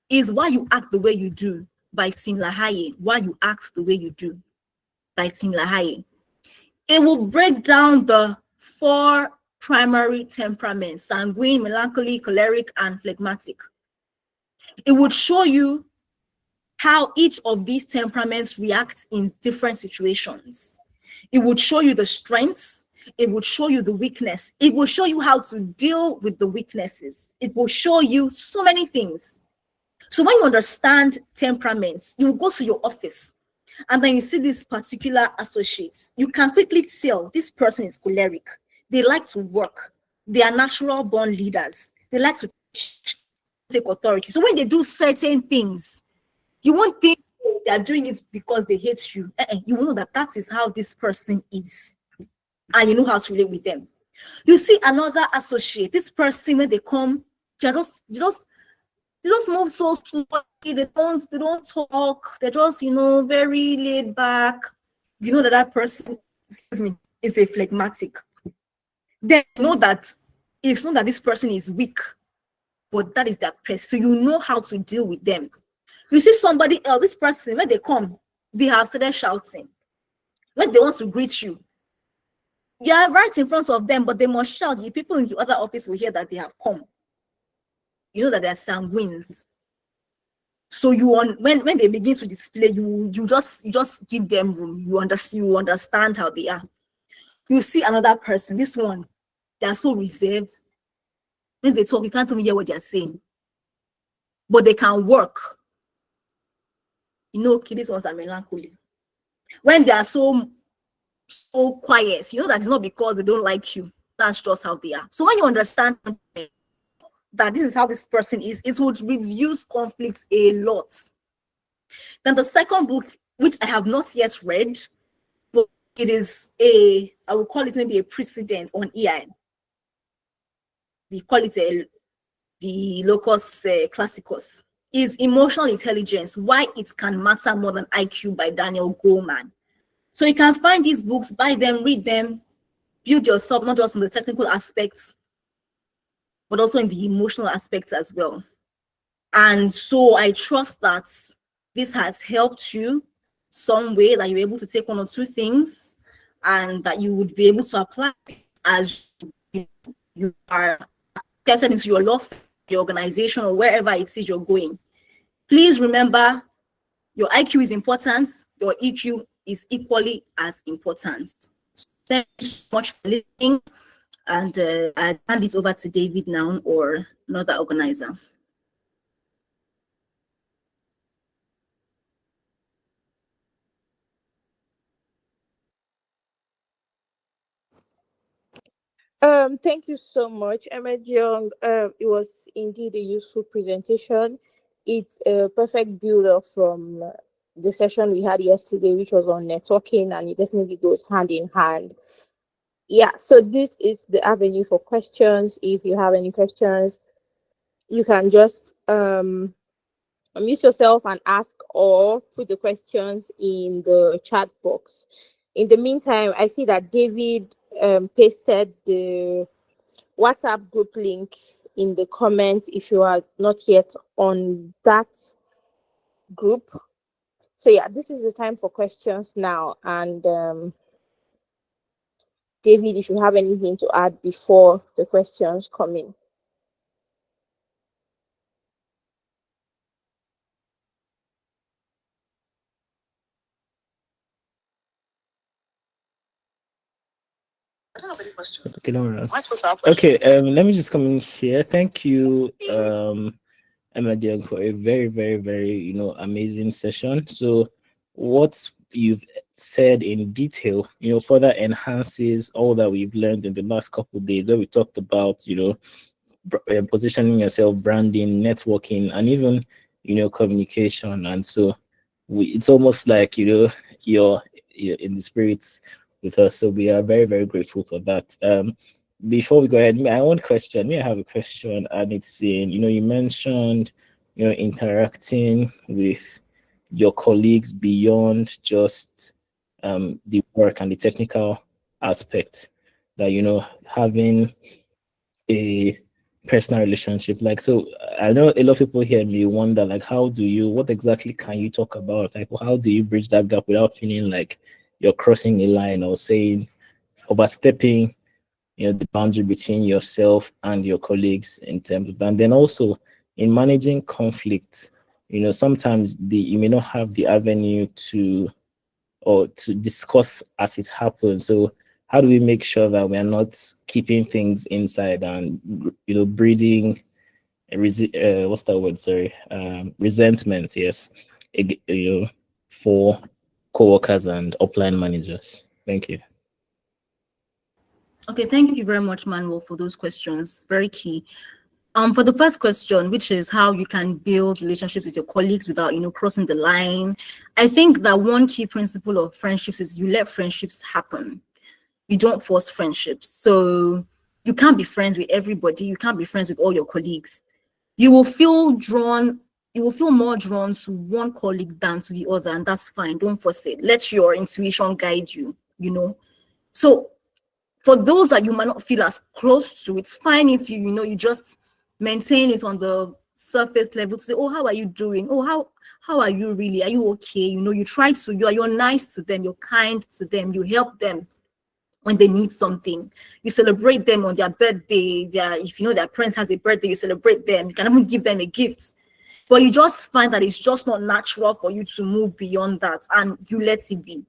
is Why You Act the Way You Do by Tim LaHaye. Why You Act the Way You Do by Tim LaHaye. It will break down the 4 primary temperaments: sanguine, melancholy, choleric, and phlegmatic. It would show you how each of these temperaments react in different situations. It would show you the strengths. It would show you the weakness. It will show you how to deal with the weaknesses. It will show you so many things. So when you understand temperaments, you go to your office and then you see these particular associates. You can quickly tell this person is choleric. They like to work. They are natural born leaders. They like to take authority. So when they do certain things, you won't think they are doing it because they hate you. You will know that that is how this person is, and you know how to relate with them. You see another associate. This person, when they come, they just move so slowly. They don't talk. They're just very laid back. You know that person, is a phlegmatic. Then you know that it's not that this person is weak, but that is their person. So you know how to deal with them. You see somebody else, this person, when they come, they have started shouting. When they want to greet you, you are right in front of them, but they must shout. The people in the other office will hear that they have come. You know that they're sanguines. So when they begin to display, you just give them room. You understand how they are. You see another person, this one, they are so reserved. When they talk, you can't even hear what they're saying. But they can work. Okay, these ones are melancholy. When they are so quiet, that it's not because they don't like you. That's just how they are. So when you understand that this is how this person is, it would reduce conflict a lot. Then the second book, which I have not yet read, but it is I will call it maybe a precedent on EI. We call it the locus classicus, is Emotional Intelligence, Why It Can Matter More Than IQ by Daniel Goleman. So you can find these books, buy them, read them, build yourself, not just in the technical aspects, but also in the emotional aspects as well. And so I trust that this has helped you some way, that you're able to take 1 or 2 things and that you would be able to apply as you are accepted into your law firm, your organization, or wherever it is you're going. Please remember, your IQ is important, your EQ is equally as important. Thank you so much for listening, and I hand this over to David now, or another organizer. Thank you so much, Emandiong. It was indeed a useful presentation. it's a perfect build-up from the session we had yesterday, which was on networking, and it definitely goes hand in hand. Yeah, so this is the avenue for questions. If you have any questions, you can just unmute yourself and ask, or put the questions in the chat box. In the meantime, I see that David pasted the WhatsApp group link in the comments if you are not yet on that group. So yeah, this is the time for questions now. And David, if you have anything to add before the questions come in. Okay, no worries. Okay, let me just come in here. Thank you, Emandiong, for a very, very, very, amazing session. So what you've said in detail, further enhances all that we've learned in the last couple of days, where we talked about, positioning yourself, branding, networking, and even, communication. And so it's almost like, you're in the spirits with us. So we are very, very grateful for that. Before we go ahead, I want question. May I have a question? And it's saying, you mentioned, interacting with your colleagues beyond just the work and the technical aspect, that, having a personal relationship. Like, so I know a lot of people here may wonder, like, what exactly can you talk about? Like, how do you bridge that gap without feeling like you're crossing a line or overstepping, the boundary between yourself and your colleagues in terms of, and then also in managing conflict, sometimes you may not have the avenue to discuss as it happens. So how do we make sure that we're not keeping things inside and, breeding, what's that word? Sorry, resentment, yes, for co-workers and upline managers. Thank you. Okay, thank you very much, Manuel, for those questions. Very key. For the first question, which is how you can build relationships with your colleagues without, crossing the line. I think that one key principle of friendships is you let friendships happen. You don't force friendships. So you can't be friends with everybody. You can't be friends with all your colleagues. You will feel more drawn to one colleague than to the other, and that's fine. Don't force it. Let your intuition guide you, So for those that you might not feel as close to, it's fine if you just maintain it on the surface level to say, oh, how are you doing? Oh, how are you really? Are you okay? You're nice to them, you're kind to them, you help them when they need something. You celebrate them on their birthday. If their parents has a birthday, you celebrate them. You can even give them a gift. But you just find that it's just not natural for you to move beyond that, and you let it be.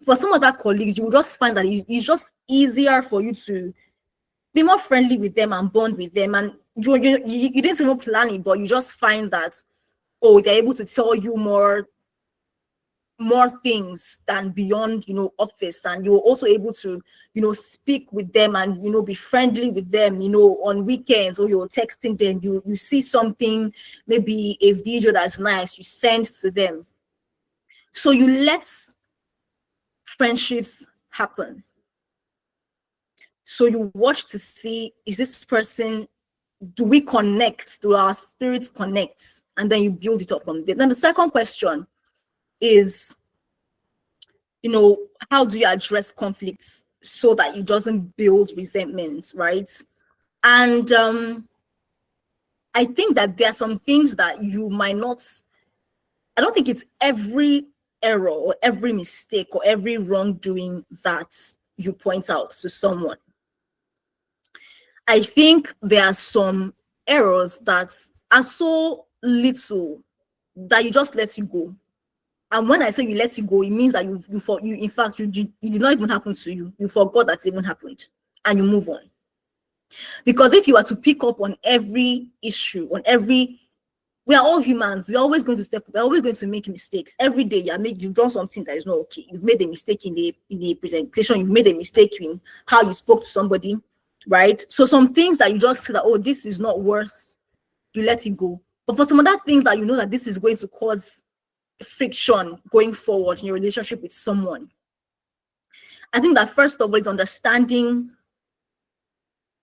For some other colleagues, you will just find that it's just easier for you to be more friendly with them and bond with them. And you didn't even plan it, but you just find that, oh, they're able to tell you more things than beyond, office. And you're also able to, speak with them and, be friendly with them, on weekends, or you're texting them, you see something, maybe a video that's nice, you send to them. So you let friendships happen. So you watch to see, is this person, do we connect? Do our spirits connect? And then you build it up from there. Then the second question is, how do you address conflicts so that it doesn't build resentment, right? And I think that there are some things that you might not, I don't think it's every error or every mistake or every wrongdoing that you point out to someone. I think there are some errors that are so little that you just let it go. And when I say you let it go, it means that you in fact, it did not even happen to you. You forgot that it even happened, and you move on. Because if you are to pick up on every issue, we are all humans. We're always going to we're always going to make mistakes. Every day you've done something that is not okay. You've made a mistake in the presentation. You've made a mistake in how you spoke to somebody, right? So some things that you just say that, oh, this is not worth, you let it go. But for some other things that you know that this is going to cause friction going forward in your relationship with someone, I think that first of all is understanding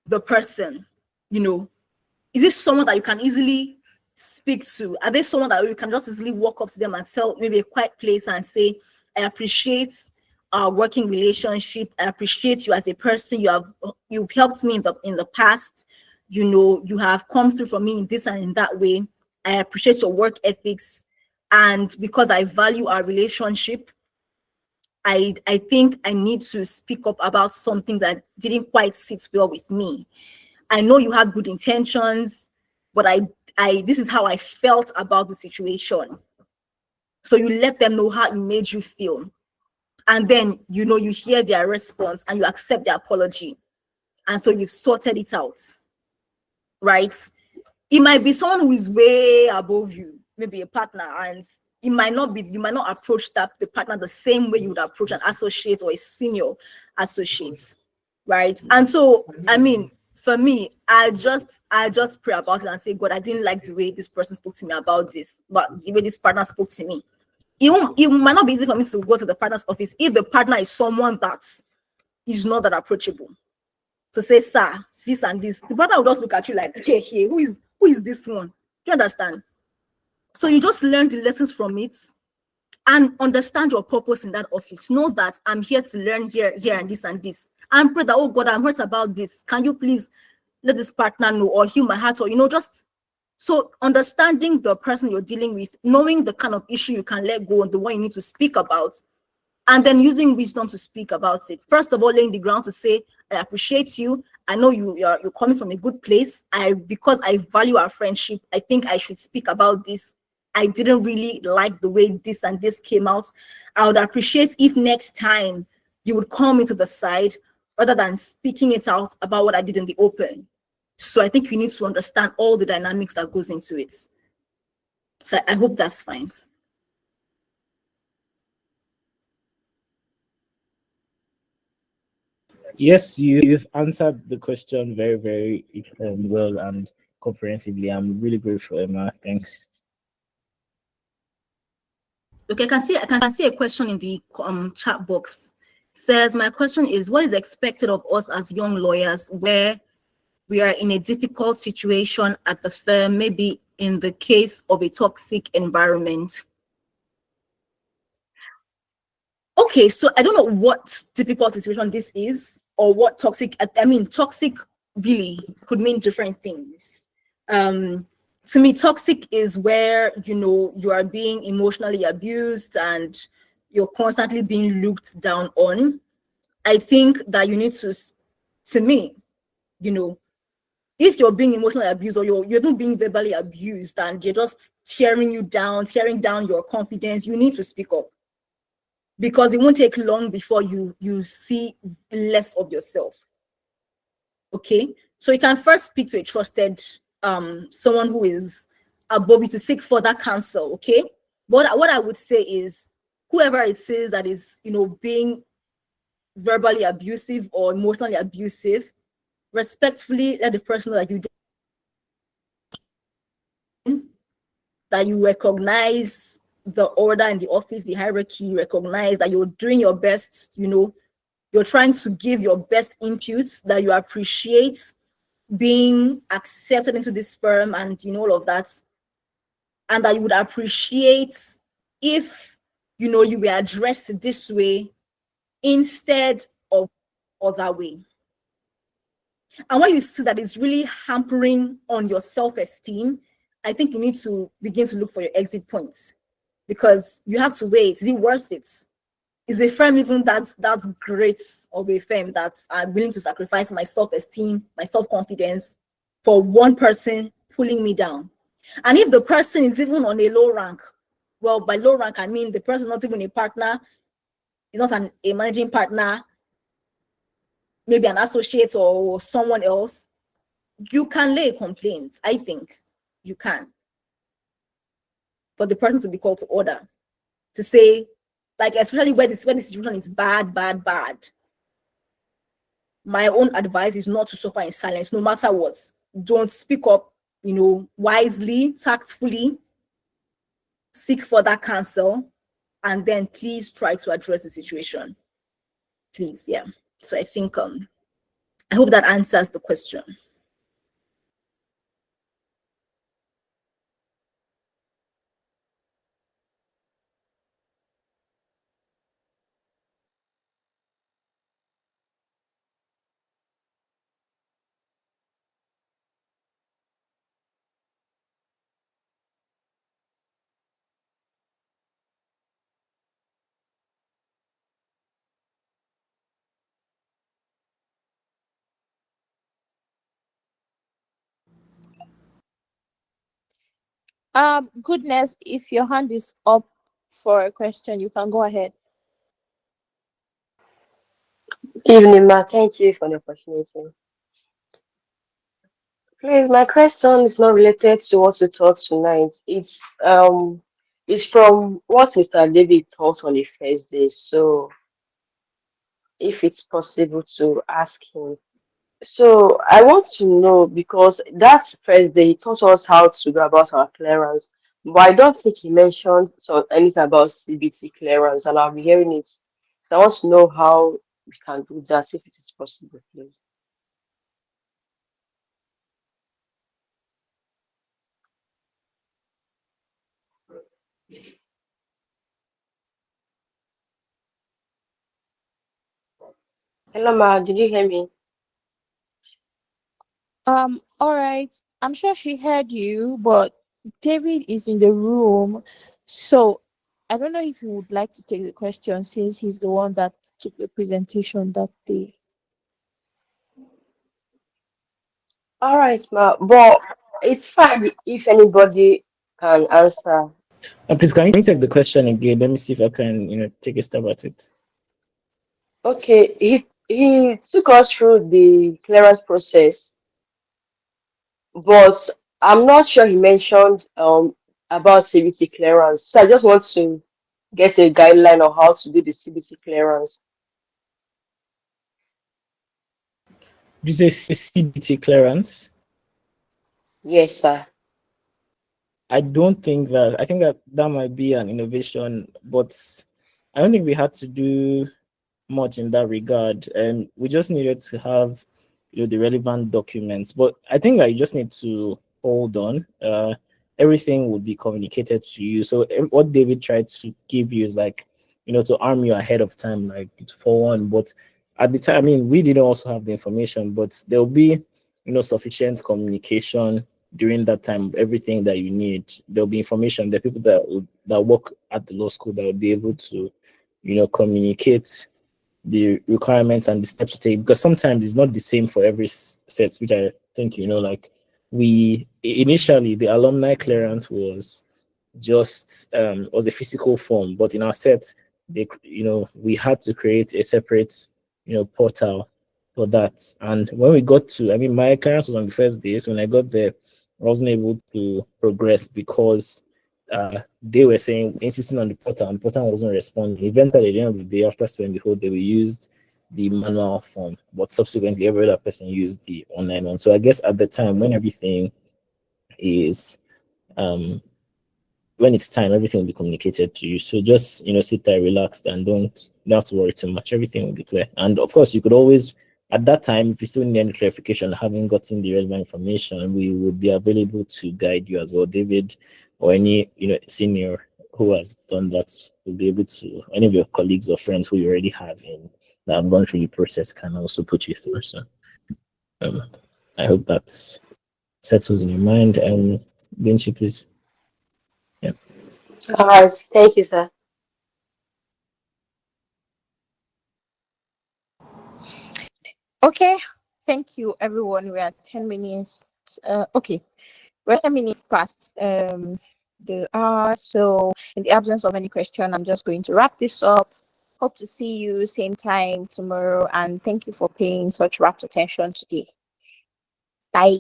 the person. You know, is this someone that you can easily speak to? Are they someone that you can just easily walk up to them and tell maybe a quiet place and say, I appreciate our working relationship. I appreciate you as a person. You've helped me in the past. You know, you have come through for me in this and in that way. I appreciate your work ethics. And because I value our relationship, I think I need to speak up about something that didn't quite sit well with me. I know you have good intentions, but this is how I felt about the situation. So you let them know how it made you feel. And then, you know, you hear their response and you accept their apology. And so you've sorted it out, right? It might be someone who is way above you, maybe a partner, and you might not approach the partner the same way you would approach an associate or a senior associate, right? And so, I mean, for me, I just pray about it and say, God, I didn't like the way this person spoke to me about this, but the way this partner spoke to me. It might not be easy for me to go to the partner's office if the partner is someone that is not that approachable. To say, sir, this and this, the partner will just look at you like, hey, who is this one? Do you understand? So you just learn the lessons from it and understand your purpose in that office. Know that I'm here to learn here, and this and this. And pray that, oh God, I'm hurt about this. Can you please let this partner know or heal my heart? Or, you know, just so understanding the person you're dealing with, knowing the kind of issue you can let go and the one you need to speak about, and then using wisdom to speak about it. First of all, laying the ground to say, I appreciate you. I know you're coming from a good place. Because I value our friendship, I think I should speak about this. I didn't really like the way this and this came out. I would appreciate if next time you would call me to the side rather than speaking it out about what I did in the open. So I think you need to understand all the dynamics that goes into it. So I hope that's fine. Yes, you've answered the question very, very well and comprehensively. I'm really grateful, Emma. Thanks. Okay, I can see a question in the chat box. It says, my question is, what is expected of us as young lawyers where we are in a difficult situation at the firm, maybe in the case of a toxic environment? Okay, so I don't know what difficult situation this is or what toxic, I mean, toxic really could mean different things. To me, toxic is where, you know, you are being emotionally abused and you're constantly being looked down on. I think that you need to me, you know, if you're being emotionally abused or you're not being verbally abused and you're just tearing down your confidence, you need to speak up. Because it won't take long before you see less of yourself. Okay, so you can first speak to a trusted someone who is above you to seek further counsel. Okay, but what I would say is, whoever it is that is, you know, being verbally abusive or emotionally abusive, respectfully let the person know that you recognize the order in the office, the hierarchy, recognize that you're doing your best, you know, you're trying to give your best inputs, that you appreciate being accepted into this firm and, you know, all of that. And that you would appreciate if, you know, you were addressed this way instead of other way. And when you see that it's really hampering on your self-esteem, I think you need to begin to look for your exit points. Because you have to wait. Is it worth it? Is a firm even that's great of a firm that I'm willing to sacrifice my self-esteem, my self-confidence for one person pulling me down? And if the person is even on a low rank, well, by low rank, I mean the person is not even a partner, is not a managing partner, maybe an associate or someone else, you can lay a complaint. I think you can. For the person to be called to order, to say, like, especially when the situation is bad. My own advice is not to suffer in silence, no matter what. Don't speak up, wisely, tactfully seek for that counsel, and then please try to address the situation. Please, yeah. So I think I hope that answers the question. Goodness, if your hand is up for a question, you can go ahead. Evening, ma. Thank you for the opportunity. Please, my question is not related to what we taught tonight. It's from what Mr. David taught on the first day. So, if it's possible to ask him. So, I want to know because that first day he taught us how to go about our clearance, but I don't think he mentioned anything about CBT clearance, and I'll be hearing it. So, I want to know how we can do that if it is possible, please. Hello, ma. Did you hear me? All right. I'm sure she heard you, but David is in the room. So I don't know if you would like to take the question since he's the one that took the presentation that day. All right, ma. But it's fine if anybody can answer. Please, can you take the question again? Let me see if I can, take a stab at it. Okay, he took us through the clearance process, but I'm not sure he mentioned about CBT clearance. So I just want to get a guideline on how to do the CBT clearance. Did you say CBT clearance? Yes, sir. I think that might be an innovation, but I don't think we had to do much in that regard. And we just needed to have the relevant documents. But I think that you just need to hold on. Everything would be communicated to you. So what David tried to give you is like, to arm you ahead of time, like for one. But at the time, I mean, we didn't also have the information, but there'll be, sufficient communication during that time of everything that you need. There'll be information. There are people that work at the law school that will be able to, communicate the requirements and the steps to take, because sometimes it's not the same for every set, which I think, like we initially the alumni clearance was just was a physical form, but in our set we had to create a separate portal for that. And when we got to, I mean, my clearance was on the first day, so when I got there I wasn't able to progress because they were insisting on the portal, and the portal wasn't responding. Eventually, at the end of the day, after spending the whole day, we used the manual form, but subsequently, every other person used the online one. So I guess at the time, when everything is when it's time, everything will be communicated to you. So just sit there, relaxed, and don't have to worry too much. Everything will be clear. And of course, you could always at that time, if you still need any clarification, having gotten the relevant information, we would be available to guide you as well. David or any senior who has done that will be able to. Any of your colleagues or friends who you already have in that have gone through the process can also put you through. So I hope that settles in your mind. Vinci, please. Yeah. All right. Thank you, sir. Okay. Thank you, everyone. We are 10 minutes. Okay. We're 10 minutes past the hour. So, in the absence of any question, I'm just going to wrap this up. Hope to see you same time tomorrow. And thank you for paying such rapt attention today. Bye.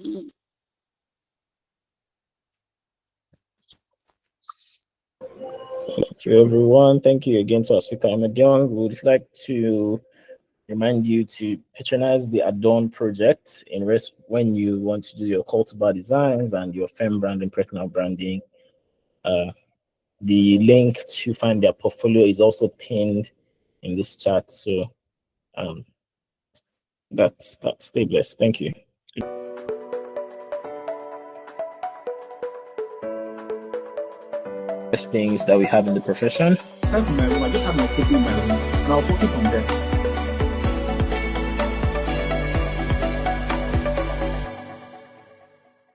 Thank you, everyone. Thank you again to our speaker, Emandiong. We would like to remind you to patronize the Adorn Project when you want to do your cultivar designs and your firm branding, personal branding. The link to find their portfolio is also pinned in this chat. So that's stay blessed. Thank you. Things that we have in the profession. I just have my table in my room, and I'll focus on them.